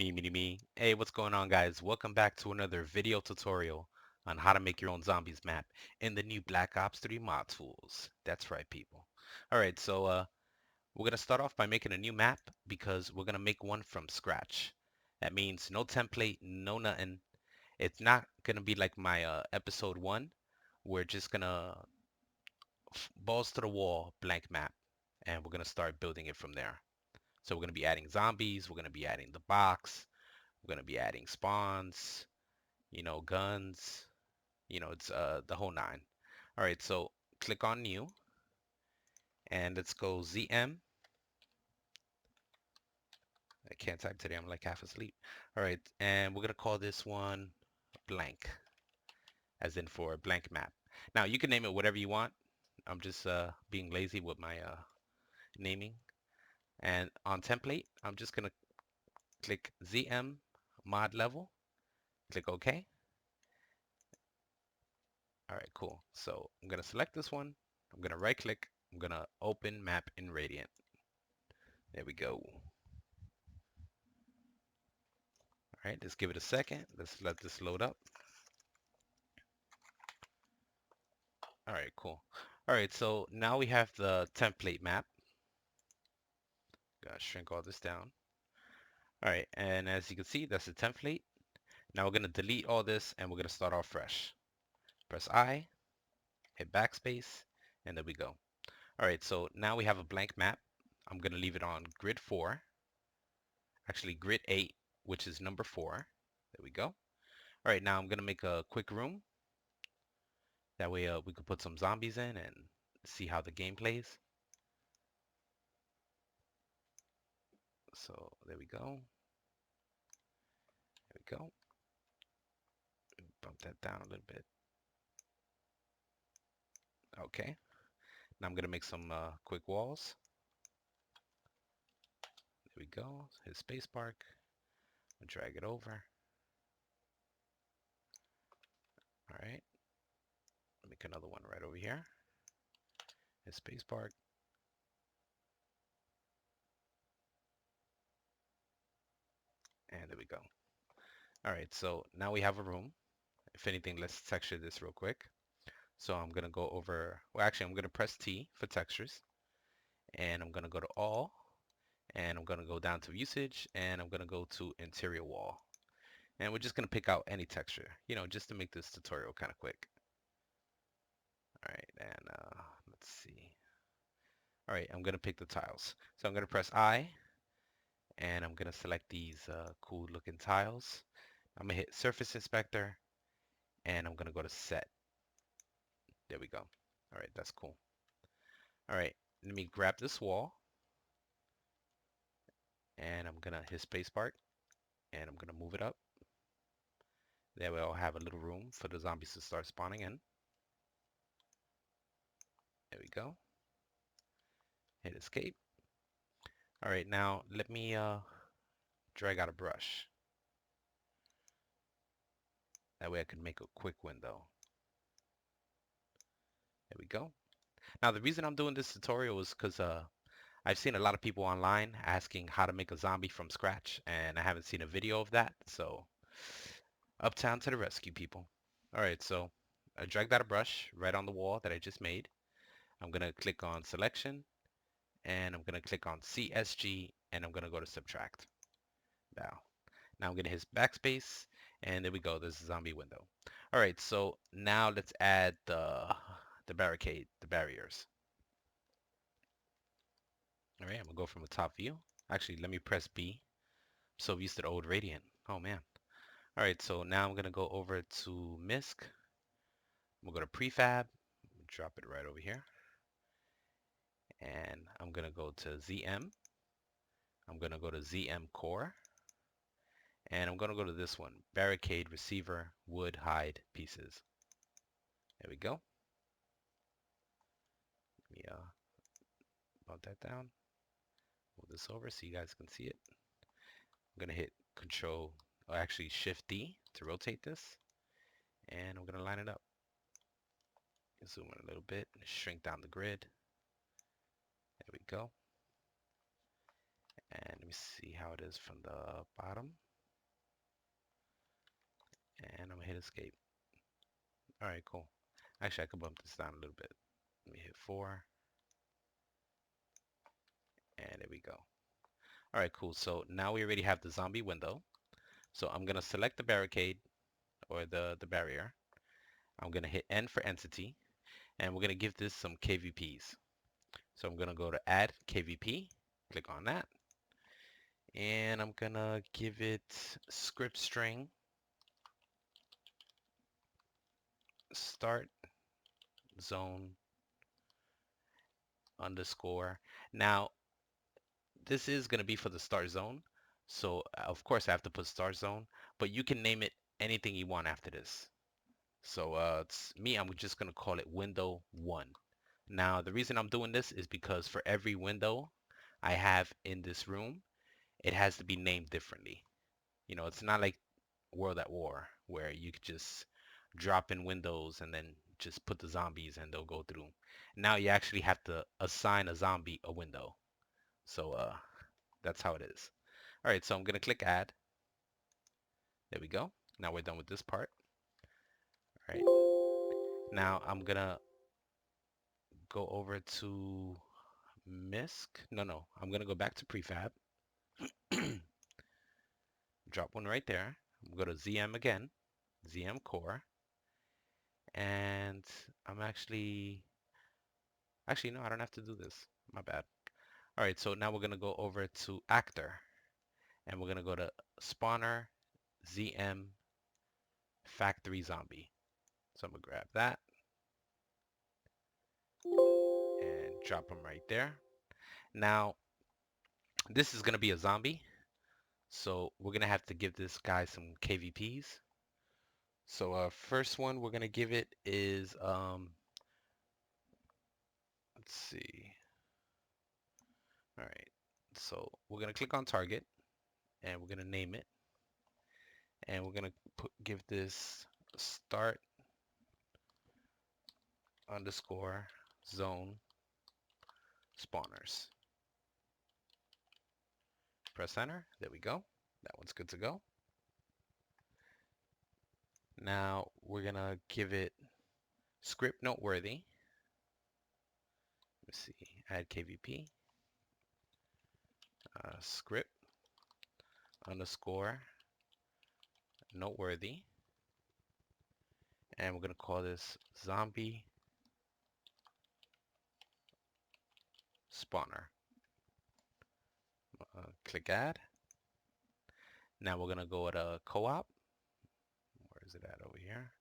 Me. Hey, what's going on, guys? Welcome back to another video tutorial on how to make your own zombies map in the new Black Ops 3 mod tools. That's right, people. All right, so we're gonna start off by making a new map because we're gonna make one from scratch. That means no template, no nothing. It's not gonna be like my episode one. We're just gonna balls to the wall blank map, and we're gonna start building it from there. So we're gonna be adding zombies. We're gonna be adding the box. We're gonna be adding spawns, guns, it's the whole nine. All right, so click on new and let's go ZM. I can't type today, I'm like half asleep. All right, and we're gonna call this one blank, as in for blank map. Now you can name it whatever you want. I'm just being lazy with my naming. And on template, I'm just gonna click ZM mod level, click OK. All right, cool. So I'm gonna select this one. I'm gonna right click. I'm gonna open map in Radiant. There we go. All right, let's give it a second. Let's let this load up. All right, cool. All right, so now we have the template map. Gotta shrink all this down. All right, and as you can see, that's the template. Now we're gonna delete all this and we're gonna start off fresh. Press I, hit backspace, and there we go. All right, so now we have a blank map. I'm gonna leave it on grid 4, actually grid 8, which is number 4. There we go. All right, now I'm gonna make a quick room. That way we could put some zombies in and see how the game plays. So there we go. There we go. Bump that down a little bit. Okay. Now I'm gonna make some quick walls. There we go. Hit spacebar. Drag it over. All right. Make another one right over here. Hit spacebar. And there we go. All right. So now we have a room. If anything, let's texture this real quick. So I'm gonna go over. Well, actually, I'm gonna press T for textures, and I'm gonna go to all, and I'm gonna go down to usage, and I'm gonna go to interior wall. And we're just gonna pick out any texture, just to make this tutorial kind of quick. All right, and let's see. All right, I'm gonna pick the tiles. So I'm gonna press I, and I'm gonna select these cool looking tiles. I'm gonna hit Surface Inspector, and I'm gonna go to Set. There we go. All right, that's cool. All right, let me grab this wall, and I'm gonna hit Spacebar, and I'm gonna move it up. That way I'll have a little room for the zombies to start spawning in. There we go. Hit Escape. All right, now let me drag out a brush. That way I can make a quick window. There we go. Now the reason I'm doing this tutorial is because I've seen a lot of people online asking how to make a zombie from scratch, and I haven't seen a video of that. So uptown to the rescue, people. All right, so I dragged out a brush right on the wall that I just made. I'm gonna click on selection, and I'm gonna click on CSG, and I'm gonna go to subtract. Now I'm gonna hit backspace, and there we go. There's a zombie window. All right, so now let's add the barricade, the barriers. All right, I'm gonna go from the top view. Actually, let me press B. I'm so used to the old Radiant. Oh man. All right, so now I'm gonna go over to MISC. I'm gonna go to prefab, drop it right over here, and I'm gonna go to ZM. I'm gonna go to ZM core, and I'm gonna go to this one, barricade receiver wood hide pieces. There we go. Let me bump that down. Move this over so you guys can see it. I'm gonna hit Control, or actually Shift D to rotate this, and I'm gonna line it up. Zoom in a little bit, shrink down the grid. There we go. And let me see how it is from the bottom. hit escape. All right, cool. Actually, I could bump this down a little bit. Let me hit 4, and there we go. All right, cool. So now we already have the zombie window. So I'm gonna select the barricade or the barrier. I'm gonna hit N for entity, and we're gonna give this some KVPs. So I'm gonna go to add KVP, click on that, and I'm gonna give it script string start zone underscore. Now this is gonna be for the start zone, so of course I have to put start zone, but you can name it anything you want after this. So it's me, I'm just gonna call it window 1. Now the reason I'm doing this is because for every window I have in this room, it has to be named differently. You know, it's not like World at War where you could just drop in windows and then just put the zombies and they'll go through. Now you actually have to assign a zombie a window. So that's how it is. All right, so I'm gonna click add. There we go. Now we're done with this part. All right. Now I'm gonna go over to MISC. No. I'm gonna go back to prefab. Drop one right there. Go to ZM again. ZM core. And I'm actually no, I don't have to do this. My bad. All right, so now we're gonna go over to actor and we're gonna go to spawner ZM factory zombie. So I'm gonna grab that and drop them right there. Now this is gonna be a zombie, so we're gonna have to give this guy some KVPs. So first one we're gonna give it is let's see. All right, so we're gonna click on target and we're gonna name it, and we're gonna give this start underscore zone spawners. Press enter. There we go. That one's good to go. Now we're gonna give it script noteworthy. Let's see. Add KVP. Script underscore noteworthy. And we're gonna call this zombie spawner. Click add. Now we're gonna go at a co-op. Where is it at over here?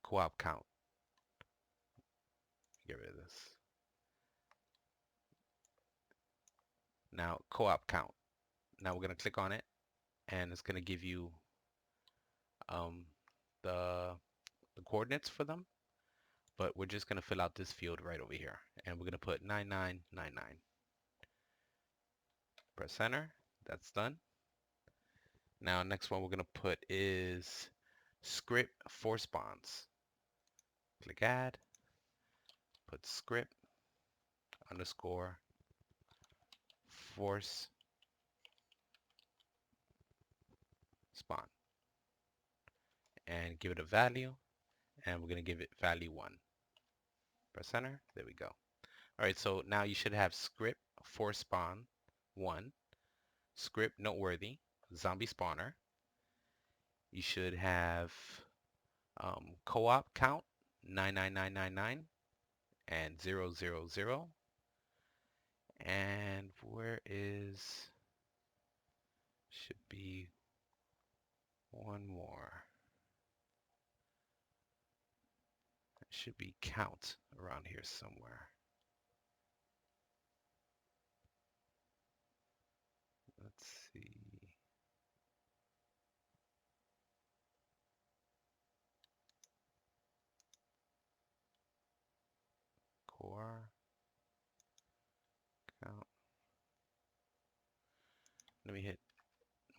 Co-op count. Get rid of this. Now co-op count. Now we're gonna click on it, and it's gonna give you um, the coordinates for them. But we're just gonna fill out this field right over here, and we're gonna put 9999. Press enter. That's done. Now next one we're gonna put is script for spawns. Click add. Put script underscore force spawn and give it a value, and we're gonna give it value 1. Press enter. There we go. All right, so now you should have script for spawn 1, script noteworthy, zombie spawner. You should have co-op count 99999 and 000. And where is, should be one more. It should be count around here somewhere. Let's see. Core count. Let me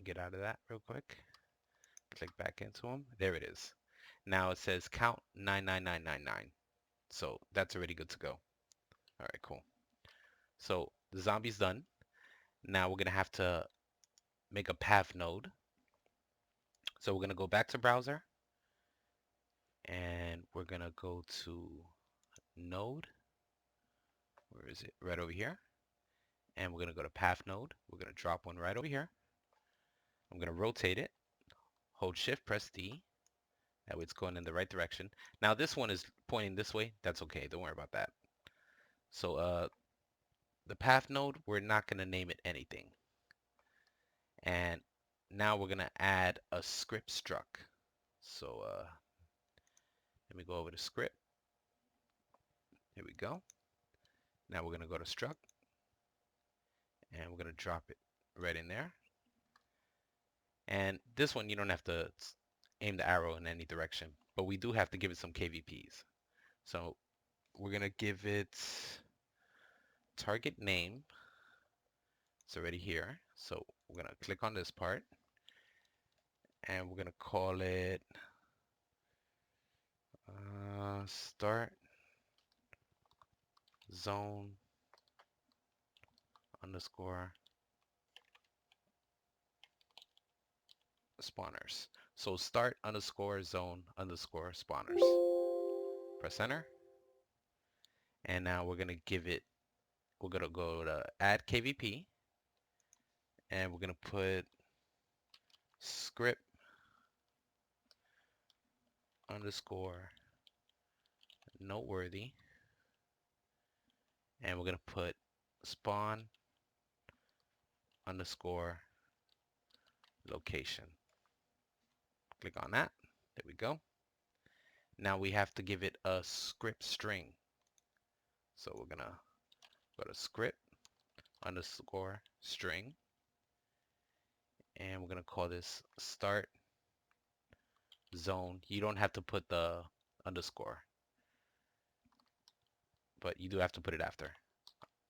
get out of that real quick. Click back into them. There it is. Now it says count 99999. So that's already good to go. All right, cool. So the zombie's done. Now we're gonna have to make a path node. So we're gonna go back to browser. And we're gonna go to node. Where is it? Right over here. And we're gonna go to path node. We're gonna drop one right over here. I'm gonna rotate it. Hold shift, press D. That way it's going in the right direction. Now this one is pointing this way. That's okay. Don't worry about that. So the path node, we're not gonna name it anything. And now we're gonna add a script struct. So let me go over to script. Here we go. Now we're gonna go to struct and we're gonna drop it right in there. And this one you don't have to aim the arrow in any direction, but we do have to give it some KVPs. So we're gonna give it target name. It's already here. So we're gonna click on this part and we're gonna call it start zone underscore spawners. So start underscore zone underscore spawners. Press enter. And now we're gonna give it, we're gonna go to add KVP and we're gonna put script underscore noteworthy and we're gonna put spawn underscore location. Click on that. There we go. Now we have to give it a script string. So we're gonna go to script underscore string and we're gonna call this start zone. You don't have to put the underscore, but you do have to put it after.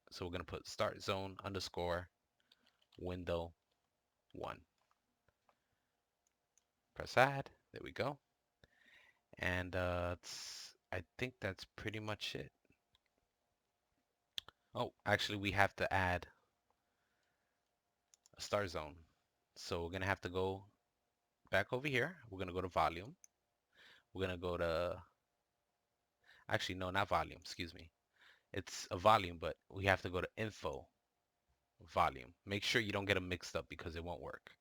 So we're gonna put start zone underscore window 1. Press add. There we go. And I think that's pretty much it. Oh, actually we have to add a start zone. So we're gonna have to go back over here. We're gonna go to volume. We're gonna go to, actually no, not volume, excuse me. It's a volume, but we have to go to info volume. Make sure you don't get them mixed up because it won't work.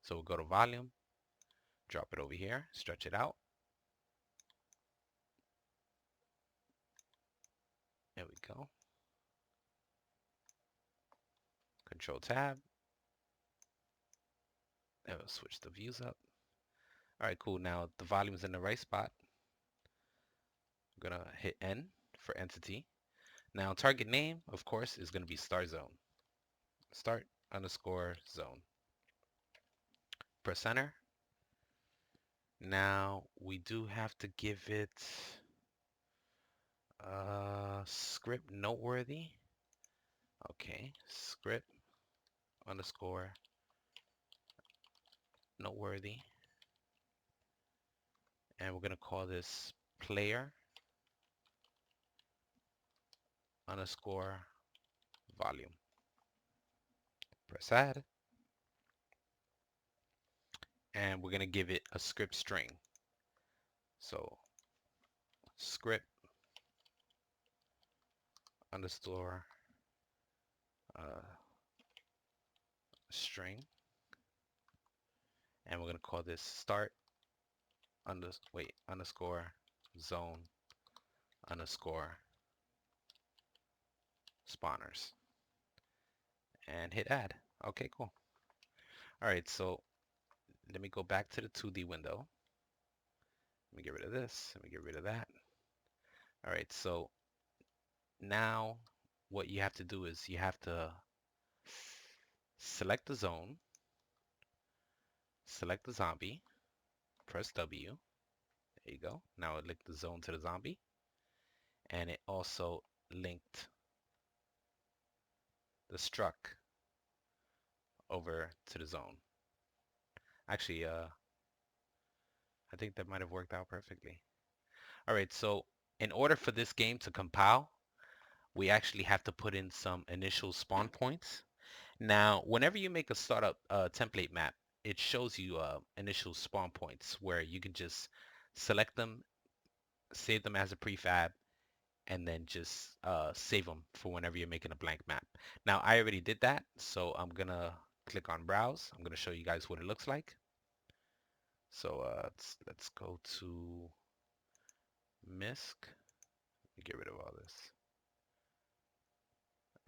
So we'll go to volume, drop it over here, stretch it out. There we go. Control tab. That will switch the views up. All right, cool. Now the volume is in the right spot. I'm gonna hit N for entity. Now target name, of course, is gonna be start zone. Start underscore zone. Press enter. Now we do have to give it script noteworthy. Okay, script underscore noteworthy. And we're gonna call this player underscore volume. Press add. And we're gonna give it a script string. So script underscore string. And we're gonna call this start underscore zone underscore spawners. And hit add. Okay, cool. All right, so let me go back to the 2D window. Let me get rid of this. Let me get rid of that. All right, so now what you have to do is you have to select the zone, select the zombie, press W. There you go. Now it linked the zone to the zombie. And it also linked the struct over to the zone. Actually, I think that might have worked out perfectly. All right, so in order for this game to compile, we actually have to put in some initial spawn points. Now, whenever you make a startup template map, it shows you initial spawn points where you can just select them save them as a prefab, and then just save them for whenever you're making a blank map. Now, I already did that, so I'm gonna click on Browse. I'm gonna show you guys what it looks like. So let's go to MISC. Let me get rid of all this.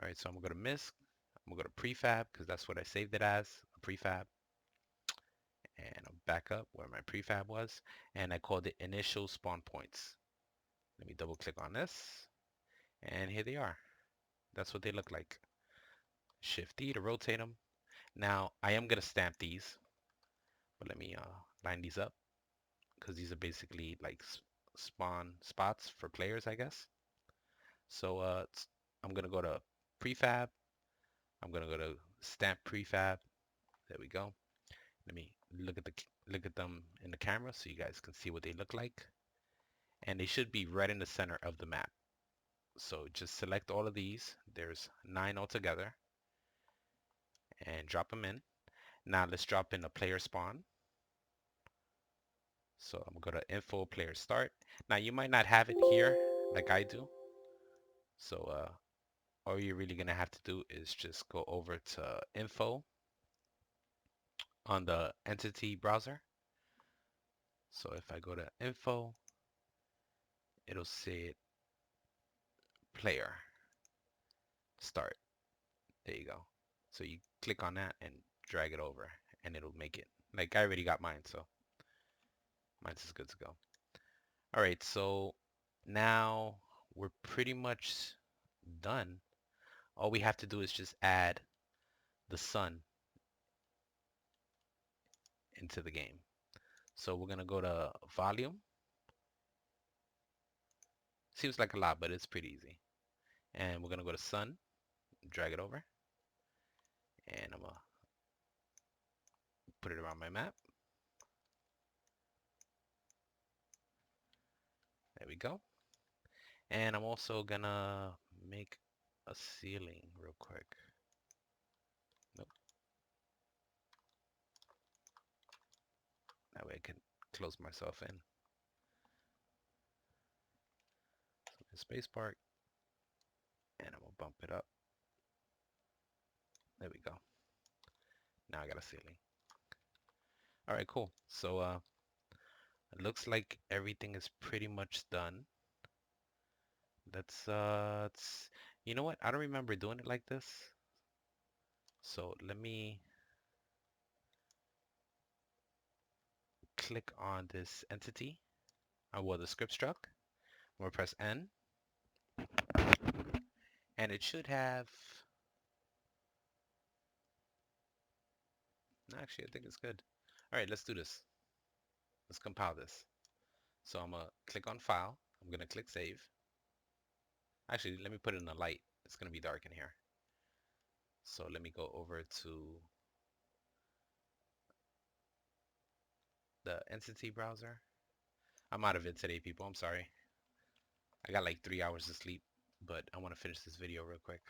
All right, so I'm gonna go to MISC. I'm gonna go to prefab because that's what I saved it as, a prefab. And I'll back up where my prefab was, and I called it initial spawn points. Let me double click on this, and here they are. That's what they look like. Shift D to rotate them. Now, I am gonna stamp these, but let me line these up because these are basically like spawn spots for players, I guess. So I'm gonna go to prefab. I'm gonna go to stamp prefab. There we go. Let me look at them in the camera so you guys can see what they look like. And they should be right in the center of the map. So just select all of these. There's 9 altogether, and drop them in. Now let's drop in a player spawn. So I'm gonna go to info player start. Now you might not have it here like I do. So all you're really gonna have to do is just go over to info on the entity browser. So if I go to info, it'll say player start. There you go. So you click on that and drag it over and it'll make it. Like I already got mine, so mine's is good to go. All right, so now we're pretty much done. All we have to do is just add the sun into the game. So we're gonna go to volume. Seems like a lot, but it's pretty easy. And we're gonna go to sun, drag it over, and I'm gonna put it around my map. There we go. And I'm also gonna make a ceiling real quick. Nope. That way I can close myself in. So space park, and I'm gonna bump it up. There we go. Now I got a ceiling. All right, cool. So it looks like everything is pretty much done. You know what? I don't remember doing it like this. So let me click on this entity. Well, the script struct. I'm gonna press N, and it should have. Actually, I think it's good. All right, let's do this. Let's compile this. So I'm gonna click on File. I'm gonna click Save. Actually, let me put it in the light. It's gonna be dark in here. So let me go over to the entity browser. I'm out of it today, people. I'm sorry. I got like 3 hours of sleep, but I want to finish this video real quick.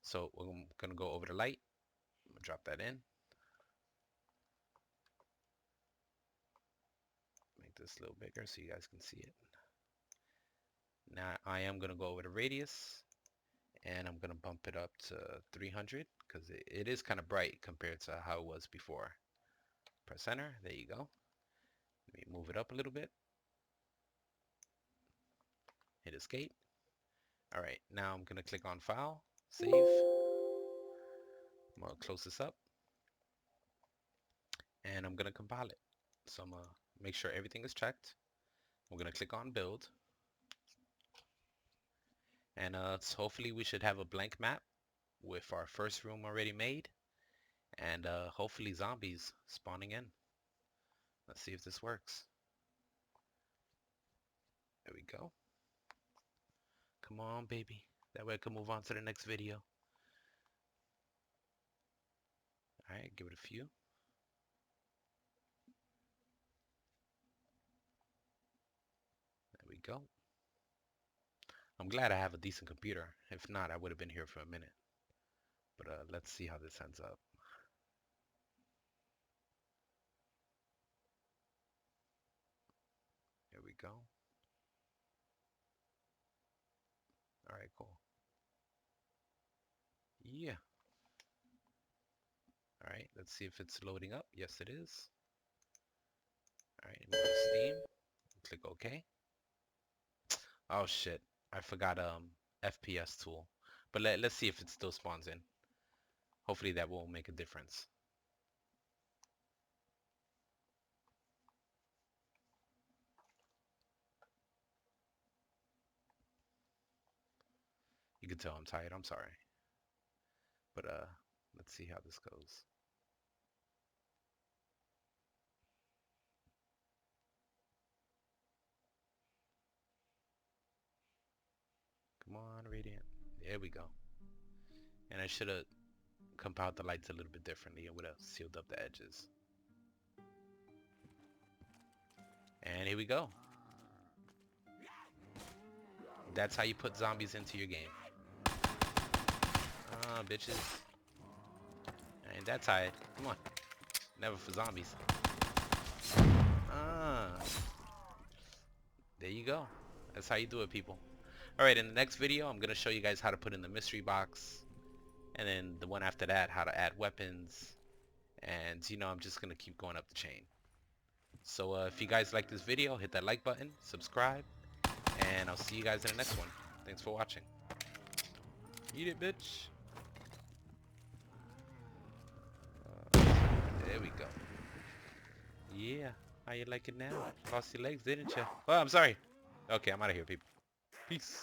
So we're gonna go over to light. I'm gonna drop that in. Make this a little bigger so you guys can see it. Now I am gonna go over to radius, and I'm gonna bump it up to 300 because it is kind of bright compared to how it was before. Press enter. There you go. Let me move it up a little bit. Hit escape. All right, now I'm gonna click on File, Save. I'm gonna close this up, and I'm gonna compile it. So I'm gonna make sure everything is checked. I'm gonna click on Build, and hopefully we should have a blank map with our first room already made, and hopefully zombies spawning in. Let's see if this works. There we go. Come on, baby. That way I can move on to the next video. All right, give it a few. There we go. I'm glad I have a decent computer. If not, I would have been here for a minute. But let's see how this ends up. Here we go. Yeah. All right, let's see if it's loading up. Yes, it is. All right, we go to Steam. Click OK. Oh shit, I forgot FPS tool. But let's see if it still spawns in. Hopefully that will make a difference. You can tell I'm tired. I'm sorry. But let's see how this goes. Come on, Radiant. There we go. And I should have compiled the lights a little bit differently. It would have sealed up the edges. And here we go. That's how you put zombies into your game. Ah, bitches. Ain't that tired. Come on. Never for zombies. Ah. There you go. That's how you do it, people. Alright, in the next video, I'm going to show you guys how to put in the mystery box. And then the one after that, how to add weapons. And, you know, I'm just going to keep going up the chain. So if you guys like this video, hit that like button, subscribe, and I'll see you guys in the next one. Thanks for watching. Eat it, bitch. There we go. Yeah. How you like it now? Lost your legs, didn't you? Oh, I'm sorry. Okay, I'm out of here, people. Peace.